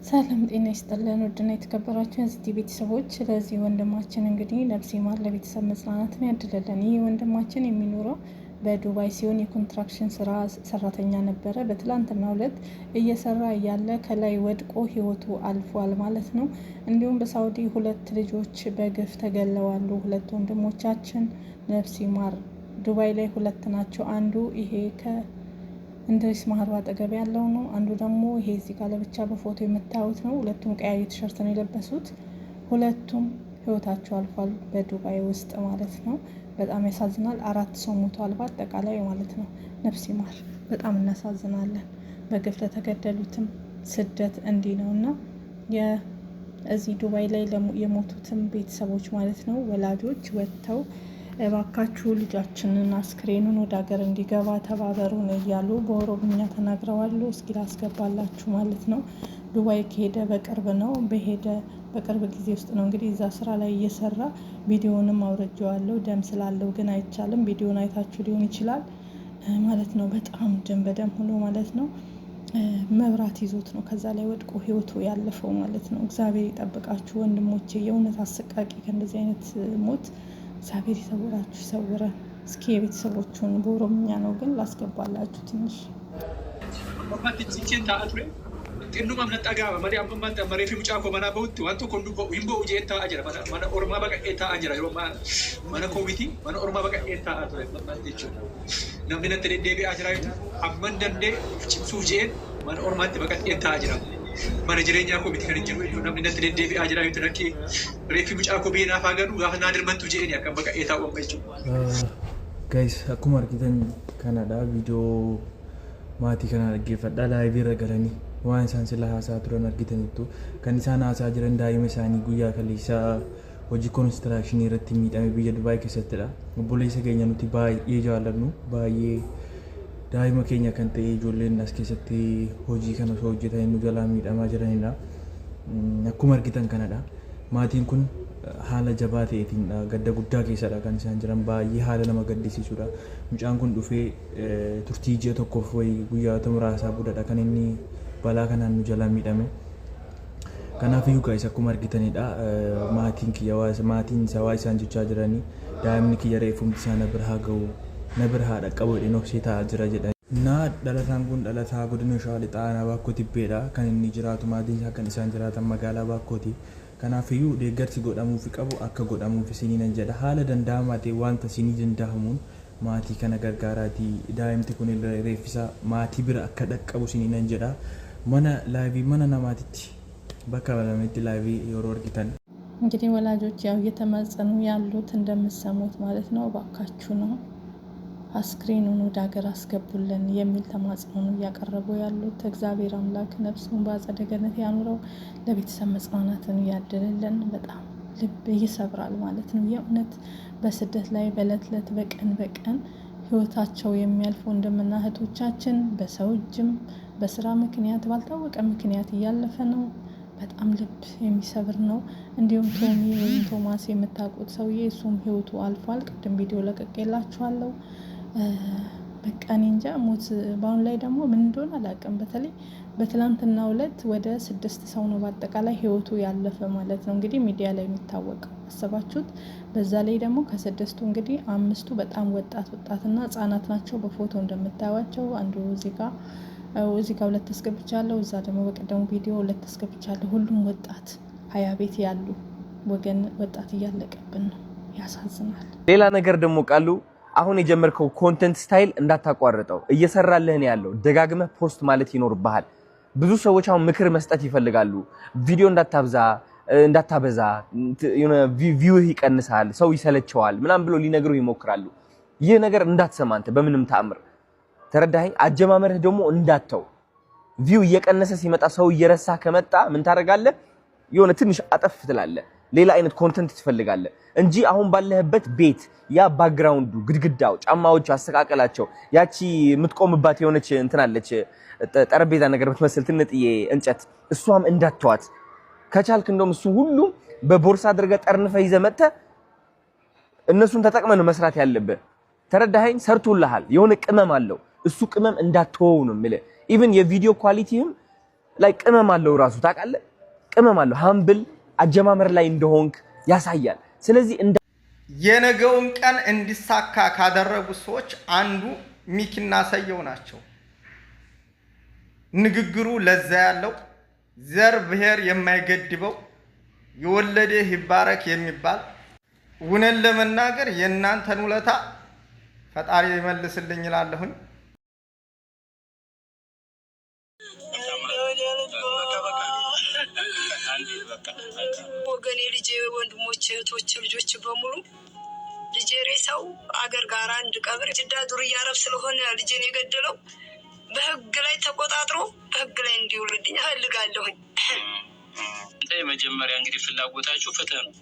ሰላም ጤና ይስጥልን ውድና የተከበራችሁ የዚህ ቤተሰቦች ለዚህ ወንድማችን እንግዲህ ነፍስ ይማር ለቤተሰብ መጽናናትን ያድልልን። ይህ ወንድማችን የሚኖረው በዱባይ ሲሆን የኮንትራክሽን ስራ ሰራተኛ ነበረ። በትላንትናው ዕለት እየሰራ እያለ ከላይ ወድቆ ህይወቱ አልፏል ማለት ነው። እንዲሁም በሳውዲ ሁለት ልጆች በግፍ ተገለዋሉ። ሁለት ወንድሞቻችን ነፍስ ይማር። ዱባይ ላይ ሁለት ናቸው። አንዱ ይሄ እንድሪስ ማህሩ አጠገብ ያለው ነው። አንዱ ደግሞ ይሄ እዚህ ጋር ለብቻ በፎቶ የምታዩት ነው። ሁለቱም ቀያይ ቲሸርት ነው የለበሱት። ሁለቱም ህይወታቸው አልፏል በዱባይ ውስጥ ማለት ነው። በጣም ያሳዝናል። 4 ሰው ሞቷል በአጠቃላይ ማለት ነው። ነፍስ ይማር። በጣም እናሳዝናለን። በግፍ ለተገደሉትም ስደት እንዲህ ነውና የዚህ ዱባይ ላይ የሞቱትም ቤተሰቦች ማለት ነው ወላጆች ወጥተው እባካችሁ ልጃችንን አስክሬኑን ወደ ሀገር እንዲገባ ተባበሩን እያሉ በኦሮምኛ ተናግረዋል። እስኪ ላስገባላችሁ ማለት ነው። ዱባይ ከሄደ በቅርብ ነው። በቅርብ ጊዜ ውስጥ ነው እንግዲህ እዛ ስራ ላይ እየሰራ ቪዲዮንም አውርጄዋለሁ። ደም ስላለው ግን አይቻልም። ቪዲዮን አይታችሁ ሊሆን ይችላል ማለት ነው። በጣም ደም በደም ሆኖ ማለት ነው። መብራት ይዞት ነው ከዛ ላይ ወድቆ ህይወቱ ያለፈው ማለት ነው። እግዚአብሔር ይጠብቃችሁ ወንድሞቼ። የእውነት አሰቃቂ ከእንደዚህ አይነት ሞት እግዚአብሔር ይሰውራችሁ ይሰውረን። እስኪ የቤተሰቦቹን በኦሮምኛ ነው ግን ላስገባላችሁ ትንሽ Xinnuma mana dhagaama malee amma mareefi mucaa koo manaa bahutti waan tokko hin bo'u jeen taa'aa jira. Mana ormaa baqa'ee taa'aa jira. Yeroo mana koomiti mana ormaa baqa'ee taa'aa ture jechuudha. Namni natti deddeebi'aa jira jechuudha. Amman dandee cimsuu jeen mana ormaatti baqa'ee taa'aa jira. Mana jireenyaa koomiti kan hin jiru jechuudha. Namni natti deddeebi'aa jira jechuudha. Nakki reefi mucaa koo biyya naaf haa gadu gaafa naa dirmantu jeeni akka baqa'ee taa'u amma jechuudha. Guys, akkuma argitan kanadha viidiyoo maatii kana dhaggeeffadhaa laayivii irra galanii waan isaan sila haasaa turan argitanitu kan isaan haasaa jiran daa'ima isaanii guyyaa kaleessaa hojii konistirakshinii irratti miidhame biyya Dubaay keessattidha. Obboleessa keenya nuti baay'ee jaallannu baay'ee daa'ima keenya kan ta'e ijoolleen as keessatti hojii kana osoo hojjetan nu jalaa miidhamaa jiranidha. Akkuma argitan kanadha. Maatiin kun haala jabaa ta'eetiin gadda guddaa keessadha kan isaan jiran. Baay'ee haala nama gaddisiisudha. Mucaan kun dhufee turtii ji'a tokkoof wayii guyyaata muraasaa boodadha kan inni balaa kanaan nu jalaa miidhame. Kanaafiyyuu guys akkuma argitanidha. Maatiin kiyya maatiin isaa waa isaan jechaa jiranii daa'imni kiyya reeffumti isaa na bira haa ga'u na bira haa dhaqqabu jedhee noksee taa'aa jira jedhan. Dhalataan kun dhalataa godina Shawaa Lixaa Aanaa Baakkoo Tibbeedha. Kan inni jiraatu maatiin isaa kan isaan jiraatan magaalaa Baakkooti. Kanaafiyyuu deeggarsi godhamuufi qabu akka godhamuufi isiniin jedha. Haala danda'amaa ta'e wanta isinii danda'amuun maatii kana gargaaraatii daa'imti kun reeffisa maatii bira akka dhaqqabu isiniin jedha. Mana laayivii mana namaatitti bakka lametti laayivii yeroo argitan እንግዲህ ወላጆች ያው እየተማጸኑ ያሉት እንደምትሰሙት ማለት ነው። እባካችሁ ነው አስክሬኑን ወደ ሀገር አስገቡልን የሚል ተማጽኖ ነው እያቀረቡ ያሉት። እግዚአብሔር አምላክ ነፍሱን በአጸደ ገነት ያኑረው፣ ለቤተሰብ መጽናናትን ያድልልን። በጣም ልብ ይሰብራል ማለት ነው። የእውነት በስደት ላይ በእለት በቀን ህይወታቸው የሚያልፉ ወንድምና እህቶቻችን በሰው እጅም በስራ ምክንያት ባልታወቀ ምክንያት እያለፈ ነው። በጣም ልብ የሚሰብር ነው። እንዲሁም ቶሚ ወይም ቶማስ የምታውቁት ሰውዬ እሱም ህይወቱ አልፏል። ቅድም ቪዲዮ ለቀቄላችኋለሁ። በቃ እኔ እንጃ ሞት በአሁን ላይ ደግሞ ምን እንደሆነ አላውቅም። በተለይ በትላንትናው ዕለት ወደ 6 ሰው ነው በአጠቃላይ ህይወቱ ያለፈ ማለት ነው። እንግዲህ ሚዲያ ላይ የሚታወቀው አሰባችሁት። በዛ ላይ ደግሞ ከ6ቱ እንግዲህ 5ቱ በጣም ወጣትና ህጻናት ናቸው። በፎቶ እንደምታዩቸው አንዱ እዚህ ጋር 2 አስገብቻለሁ። እዛ ደግሞ በቀደሙ ቪዲዮ 2 አስገብቻለሁ። ሁሉም ወጣት 20 ቤት ያሉ ወገን ወጣት እያለቀብን ነው። ያሳዝናል። ሌላ ነገር ደግሞ ቃሉ አሁን የጀመርከው ኮንተንት ስታይል እንዳታቋርጠው እየሰራልህ ነው ያለው። ደጋግመህ ፖስት ማለት ይኖርብሃል። ብዙ ሰዎች አሁን ምክር መስጠት ይፈልጋሉ። ቪዲዮ እንዳታበዛ ቪው ይቀንሳል፣ ሰው ይሰለቸዋል ምናምን ብሎ ሊነግሩ ይሞክራሉ። ይህ ነገር እንዳትሰማ አንተ በምንም ተአምር ተረዳኸኝ። አጀማመርህ ደግሞ እንዳተው ቪው እየቀነሰ ሲመጣ ሰው እየረሳ ከመጣ ምን ታደርጋለህ? የሆነ ትንሽ አጠፍ ትላለህ። ሌላ አይነት ኮንተንት ትፈልጋለህ እንጂ አሁን ባለህበት ቤት ያ ባክግራውንዱ፣ ግድግዳው፣ ጫማዎቹ አስተካከላቸው፣ ያቺ የምትቆምባት የሆነች እንትናለች ጠረጴዛ ነገር ብትመስል ትንጥዬ እንጨት እሷም እንዳትተዋት ከቻልክ እንደውም እሱ ሁሉ በቦርሳ አድርገህ ጠርንፈህ ይዘህ መጥተህ እነሱን ተጠቅመህ ነው መስራት ያለብህ። ተረዳኸኝ? ሰርቶልሃል። የሆነ ቅመም አለው። እሱ ቅመም እንዳትተወው ነው የምልህ። ኢቭን የቪዲዮ ኳሊቲህም ላይ ቅመም አለው ራሱ ታውቃለህ ቅመም አለው ሃምብል አጀማመር ላይ እንደሆንክ ያሳያል ስለዚህ የነገውን ቀን እንዲሳካ ካደረጉ ሰዎች አንዱ ሚኪና ሰየው ናቸው ንግግሩ ለዛ ያለው ዘር ብሔር የማይገድበው የወለደ ይባረክ የሚባል ውነን ለመናገር የናንተን ውለታ ፈጣሪ ይመልስልኝ ይላለሁኝ ወገኔ ልጄ ወንድሞቼ እህቶቼ ልጆች በሙሉ ልጄ ሬሳው አገር ጋር አንድ ቀብር ጅዳ ዱርያ አረብ ስለሆነ ልጄን የገደለው በህግ ላይ ተቆጣጥሮ በህግ ላይ እንዲውልልኝ እፈልጋለሁኝ መጀመሪያ እንግዲህ ፍላጎታችሁ ፍትህ ነው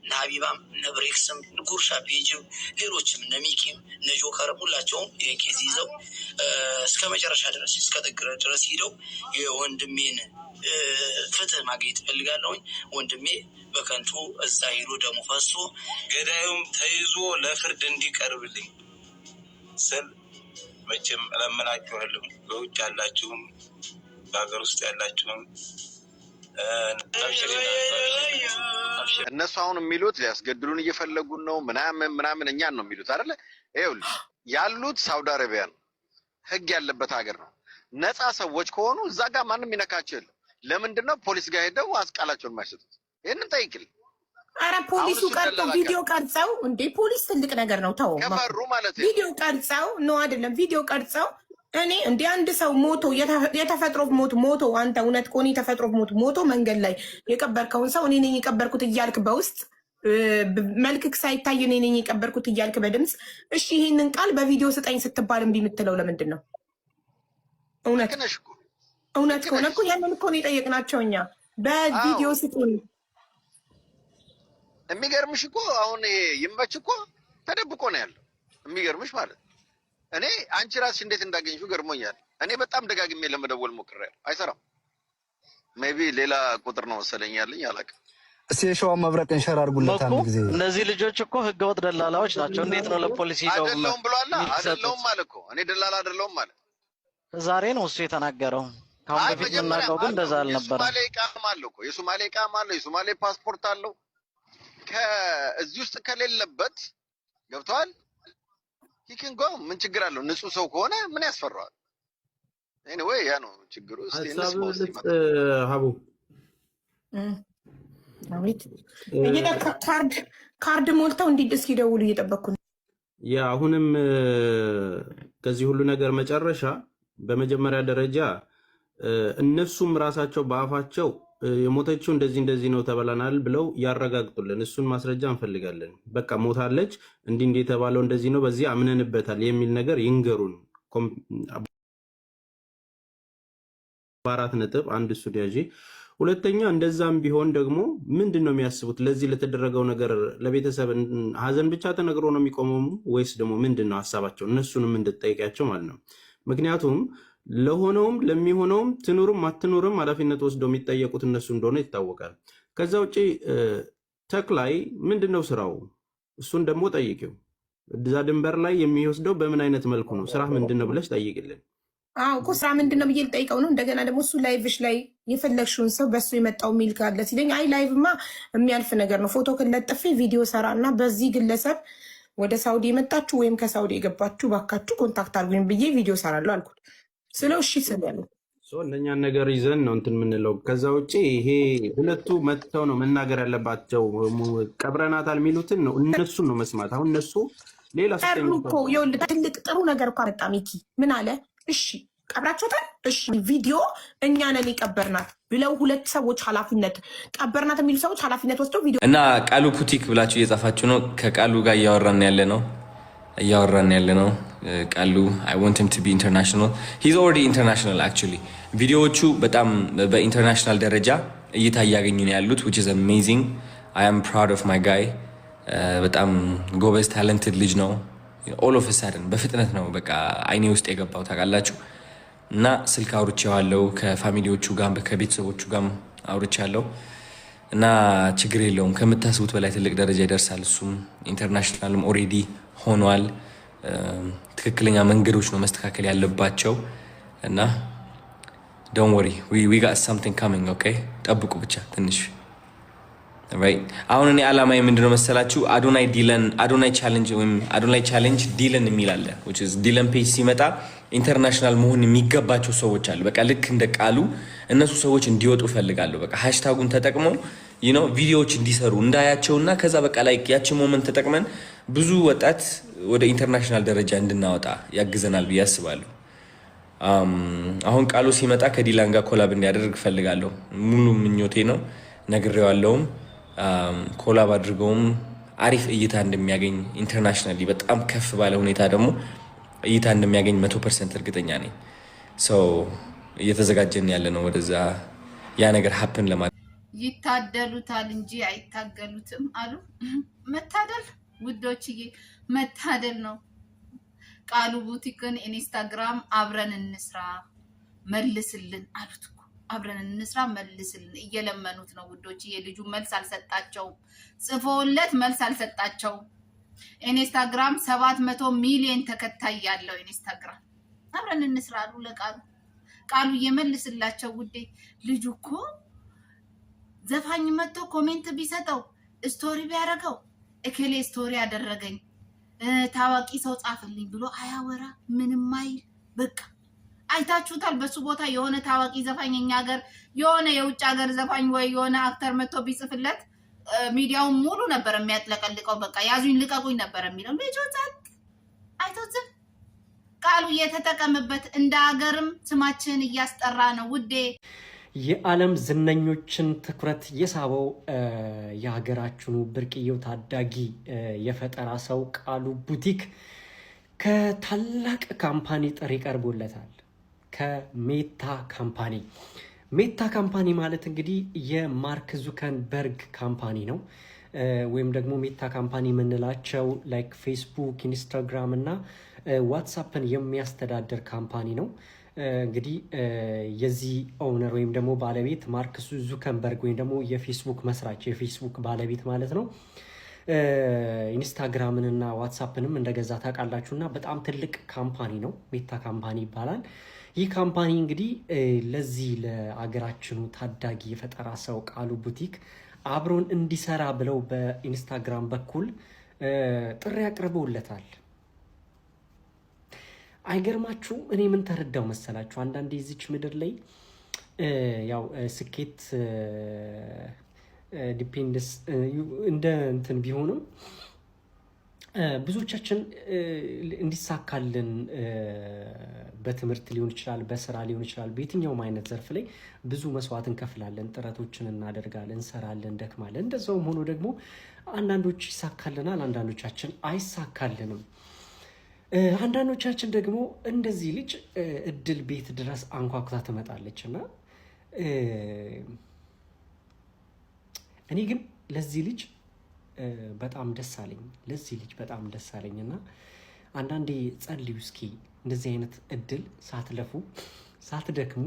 ናቢባም ነብሬክስም ጉርሻ ፔጅም ሌሎችም ነሚኪም ነጆከርም ሁላቸውም የኬዝ ይዘው እስከ መጨረሻ ድረስ እስከ ጥግ ድረስ ሄደው የወንድሜን ፍትህ ማግኘት እፈልጋለሁኝ ወንድሜ በከንቱ እዛ ሄዶ ደሙ ፈሶ ገዳዩም ተይዞ ለፍርድ እንዲቀርብልኝ ስል መቼም እለምናችኋለሁ በውጭ ያላችሁም በሀገር ውስጥ ያላችሁም እነሱ አሁን የሚሉት ሊያስገድሉን እየፈለጉን ነው ምናምን እኛን ነው የሚሉት አይደለ ይኸውልህ ያሉት ሳውዲ አረቢያ ነው ህግ ያለበት ሀገር ነው ነፃ ሰዎች ከሆኑ እዛ ጋር ማንም ይነካቸው የለም ለምንድነው ፖሊስ ጋር ሄደው አስቃላቸውን ማይሰጡት ይሄንን ጠይቅልኝ አረ ፖሊሱ ቀርጦ ቪዲዮ ቀርጸው እንዴ ፖሊስ ትልቅ ነገር ነው ታው ከፈሩ ማለት ነው ቪዲዮ ቀርጸው ነው አይደለም ቪዲዮ ቀርጸው እኔ እንደ አንድ ሰው ሞቶ የተፈጥሮ ሞቶ አንተ እውነት ኮኒ የተፈጥሮ ሞቶ መንገድ ላይ የቀበርከውን ሰው እኔ ነኝ የቀበርኩት እያልክ በውስጥ መልክክ ሳይታይ እኔ ነኝ የቀበርኩት እያልክ በድምጽ እሺ ይሄንን ቃል በቪዲዮ ስጠኝ ስትባል እምቢ የምትለው ለምንድን ነው እውነት ከሆነ እኮ ያንን እኮ ነው የጠየቅናቸው እኛ በቪዲዮ ስጡን የሚገርምሽ እኮ አሁን ይመች እኮ ተደብቆ ነው ያለው የሚገርምሽ ማለት እኔ አንቺ ራስሽ እንዴት እንዳገኝሽው ገርሞኛል እኔ በጣም ደጋግሜ ለመደወል ሞክሬያለሁ አይሰራም ሜቢ ሌላ ቁጥር ነው መሰለኝ ያለኝ አላውቅም እስኪ የሸዋ መብረቅን ሸር አድርጉለት አንድ ጊዜ እነዚህ ልጆች እኮ ህገወጥ ደላላዎች ናቸው እንዴት ነው ለፖሊስ ይዘው አይደለም ብሏላ አይደለም ማለት እኮ እኔ ደላላ አይደለም ማለት ዛሬ ነው እሱ የተናገረው ካሁን በፊት የምናውቀው ግን እንደዛ አልነበረም የሶማሌ ቃም አለው እኮ የሶማሌ ቃም አለው የሶማሌ ፓስፖርት አለው ከዚህ ውስጥ ከሌለበት ገብቷል ይክን ጎ ምን ችግር አለው ንጹህ ሰው ከሆነ ምን ያስፈራዋል ኤኒዌይ ያ ነው ችግሩ እስቲ እንስማው ሀቡ አቤት ካርድ ሞልተው እንዲደስ ይደውሉ እየጠበኩ ያ አሁንም ከዚህ ሁሉ ነገር መጨረሻ በመጀመሪያ ደረጃ እነሱም ራሳቸው በአፋቸው የሞተችው እንደዚህ ነው ተበላናል ብለው ያረጋግጡልን እሱን ማስረጃ እንፈልጋለን በቃ ሞታለች እንዴ የተባለው እንደዚህ ነው በዚህ አምነንበታል የሚል ነገር ይንገሩን በአራት ነጥብ አንድ ስቱዲያጂ ሁለተኛ እንደዛም ቢሆን ደግሞ ምንድነው የሚያስቡት ለዚህ ለተደረገው ነገር ለቤተሰብ ሀዘን ብቻ ተነግሮ ነው የሚቆመው ወይስ ደግሞ ምንድነው ሐሳባቸው እነሱንም እንድትጠይቃቸው ማለት ነው ምክንያቱም ለሆነውም ለሚሆነውም ትኑርም አትኑርም ኃላፊነት ወስደው የሚጠየቁት እነሱ እንደሆነ ይታወቃል ከዛ ውጪ ተክላይ ምንድነው ስራው እሱን ደግሞ ጠይቂው እዛ ድንበር ላይ የሚወስደው በምን አይነት መልኩ ነው ስራ ምንድነው ብለሽ ጠይቅልን አዎ እኮ ስራ ምንድነው ብዬ ልጠይቀው ነው እንደገና ደግሞ እሱ ላይቭሽ ላይ የፈለግሽውን ሰው በሱ የመጣው ሚል ካለ ሲለኝ አይ ላይቭማ የሚያልፍ ነገር ነው ፎቶ ከለጥፌ ቪዲዮ ሰራና በዚህ ግለሰብ ወደ ሳውዲ የመጣችሁ ወይም ከሳውዲ የገባችሁ ባካችሁ ኮንታክት አድርጉኝ ብዬ ቪዲዮ ሰራለሁ አልኩት ስለው እሺ ስለያለሁ እነኛን ነገር ይዘን ነው እንትን የምንለው ከዛ ውጭ ይሄ ሁለቱ መጥተው ነው መናገር ያለባቸው ቀብረናታል የሚሉትን ነው እነሱን ነው መስማት አሁን እነሱ ሌላ እኮ ይኸውልህ ትልቅ ጥሩ ነገር እኮ አመጣ ሚኪ ምን አለ እሺ ቀብራችሁታል እሺ ቪዲዮ እኛ ነን የቀበርናት ብለው ሁለት ሰዎች ኃላፊነት ቀበርናት የሚሉ ሰዎች ኃላፊነት ወስደው ቪዲዮ እና ቃሉ ፑቲክ ብላችሁ እየጻፋችሁ ነው ከቃሉ ጋር እያወራን ያለ ነው ቃሉ I want him to be international he's already international actually ቪዲዮዎቹ በጣም በኢንተርናሽናል ደረጃ እይታ እያገኙ ነው ያሉት which is amazing I am proud of my guy በጣም ጎበዝ ታለንትድ ልጅ ነው all of a sudden በፍጥነት ነው በቃ አይኔ ውስጥ የገባው ታውቃላችሁ እና ስልክ አውርቼዋለሁ ከፋሚሊዎቹ ጋር ከቤተሰቦቹ ጋር አውርቻለሁ እና ችግር የለውም ከምታስቡት በላይ ትልቅ ደረጃ ይደርሳል እሱም ኢንተርናሽናልም ኦሬዲ ሆኗል ትክክለኛ መንገዶች ነው መስተካከል ያለባቸው እና don't worry, we got something coming, okay? ጠብቁ ብቻ ትንሽ right አሁን እኔ አላማዬ ምንድነው መሰላችሁ አዶናይ ቻሌንጅ ዲለን የሚል አለ which is ዲለን ፔጅ ሲመጣ ኢንተርናሽናል መሆን የሚገባቸው ሰዎች አሉ በቃ ልክ እንደ ቃሉ እነሱ ሰዎች እንዲወጡ ፈልጋለሁ በቃ ሃሽታጉን ተጠቅመው ቪዲዮዎች እንዲሰሩ እንዳያቸውና ከዛ በቃ ላይክ ያቺ ሞመንት ተጠቅመን ብዙ ወጣት ወደ ኢንተርናሽናል ደረጃ እንድናወጣ ያግዘናል ብዬ አስባለሁ አሁን ቃሉ ሲመጣ ከዲላን ጋር ኮላብ እንዲያደርግ ፈልጋለሁ ሙሉ ምኞቴ ነው ነግሬዋለሁም ኮላብ አድርገውም አሪፍ እይታ እንደሚያገኝ ኢንተርናሽናሊ በጣም ከፍ ባለ ሁኔታ ደግሞ እይታ እንደሚያገኝ 100% እርግጠኛ ነኝ ሶ እየተዘጋጀን ያለ ነው ወደዛ ያ ነገር happen ለማድረግ ይታደሉታል እንጂ አይታገሉትም አሉ መታደል ውዶችዬ መታደል ነው ቃሉ ቡቲክን ኢንስታግራም አብረን እንስራ መልስልን አሉት አብረን እንስራ መልስልን እየለመኑት ነው ውዶች የልጁ መልስ አልሰጣቸው ጽፎለት መልስ አልሰጣቸው ኢንስታግራም 700 ሚሊዮን ተከታይ ያለው ኢንስታግራም አብረን እንስራ አሉ ቃሉ እየመልስላቸው ውዴ ልጁ እኮ ዘፋኝ መጥቶ ኮሜንት ቢሰጠው ስቶሪ ቢያደርገው እከሌ ስቶሪ ያደረገኝ ታዋቂ ሰው ጻፈልኝ ብሎ አያወራ ምንም አይል በቃ አይታችሁታል በሱ ቦታ የሆነ ታዋቂ ዘፋኝ እኛ ሀገር የሆነ የውጭ ሀገር ዘፋኝ ወይ የሆነ አክተር መጥቶ ቢጽፍለት ሚዲያው ሙሉ ነበር የሚያጥለቀልቀው በቃ ያዙኝ ልቀቁኝ ነበር የሚለው ልጆች አይቶዝም ቃሉ እየተጠቀመበት እንደ ሀገርም ስማችን እያስጠራ ነው ውዴ የዓለም ዝነኞችን ትኩረት የሳበው የሀገራችኑ ብርቅዬው ታዳጊ የፈጠራ ሰው ቃሉ ቡቲክ ከታላቅ ካምፓኒ ጥሪ ቀርቦለታል ከሜታ ካምፓኒ ማለት እንግዲህ የማርክ ዙከንበርግ ካምፓኒ ነው ወይም ደግሞ ሜታ ካምፓኒ የምንላቸው ላይክ ፌስቡክ ኢንስታግራም እና ዋትስአፕን የሚያስተዳድር ካምፓኒ ነው እንግዲህ የዚህ ኦውነር ወይም ደግሞ ባለቤት ማርክ ዙከንበርግ ወይም ደግሞ የፌስቡክ መስራች የፌስቡክ ባለቤት ማለት ነው ኢንስታግራምን እና ዋትስአፕንም እንደገዛ ታውቃላችሁና በጣም ትልቅ ካምፓኒ ነው ሜታ ካምፓኒ ይባላል ይህ ካምፓኒ እንግዲህ ለዚህ ለአገራችኑ ታዳጊ የፈጠራ ሰው ቃሉ ቡቲክ አብሮን እንዲሰራ ብለው በኢንስታግራም በኩል ጥሪ አቅርበውለታል አይገርማችሁ እኔ ምን ተረዳው መሰላችሁ አንዳንዴ እዚች ምድር ላይ ያው ስኬት ዲፔንድስ እንደ እንትን ቢሆንም ብዙዎቻችን እንዲሳካልን በትምህርት ሊሆን ይችላል በስራ ሊሆን ይችላል በየትኛውም አይነት ዘርፍ ላይ ብዙ መስዋዕት እንከፍላለን ጥረቶችን እናደርጋለን እንሰራለን ደክማለን እንደዛውም ሆኖ ደግሞ አንዳንዶች ይሳካልናል አንዳንዶቻችን አይሳካልንም አንዳንዶቻችን ደግሞ እንደዚህ ልጅ እድል ቤት ድረስ አንኳኩታ ትመጣለችና እኔ ግን ለዚህ ልጅ በጣም ደስ አለኝና አንዳንዴ ጸልዩ እስኪ እንደዚህ አይነት እድል ሳትለፉ ሳትደክሙ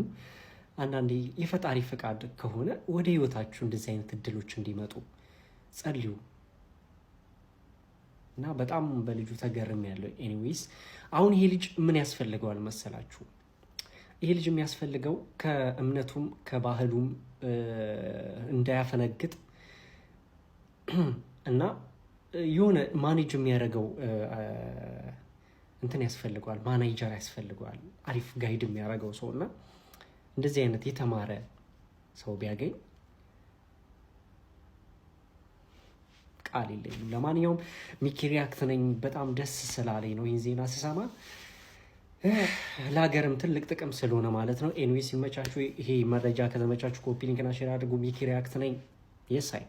አንዳንዴ የፈጣሪ ፍቃድ ከሆነ ወደ ህይወታችሁ እንደዚህ አይነት እድሎች እንዲመጡ ጸልዩ እና በጣም በልጁ ተገርም ያለው ኤኒዌይስ አሁን ይሄ ልጅ ምን ያስፈልገዋል መሰላችሁ ይሄ ልጅ የሚያስፈልገው ከእምነቱም ከባህሉም እንዳያፈነግጥ እና የሆነ ማኔጅ የሚያደርገው እንትን ያስፈልገዋል ማኔጀር ያስፈልገዋል አሪፍ ጋይድ የሚያደርገው ሰውና እንደዚህ አይነት የተማረ ሰው ቢያገኝ ቃል የለኝም ለማንኛውም ሚኪ ሪያክት ነኝ በጣም ደስ ስላለኝ ነው ይህን ዜና ስሰማ ለሀገርም ትልቅ ጥቅም ስለሆነ ማለት ነው ኤንዌስ ይመቻችሁ ይሄ መረጃ ከተመቻችሁ ኮፒ ሊንክና ሼር አድርጉ ሚኪ ሪያክት ነኝ የሳይ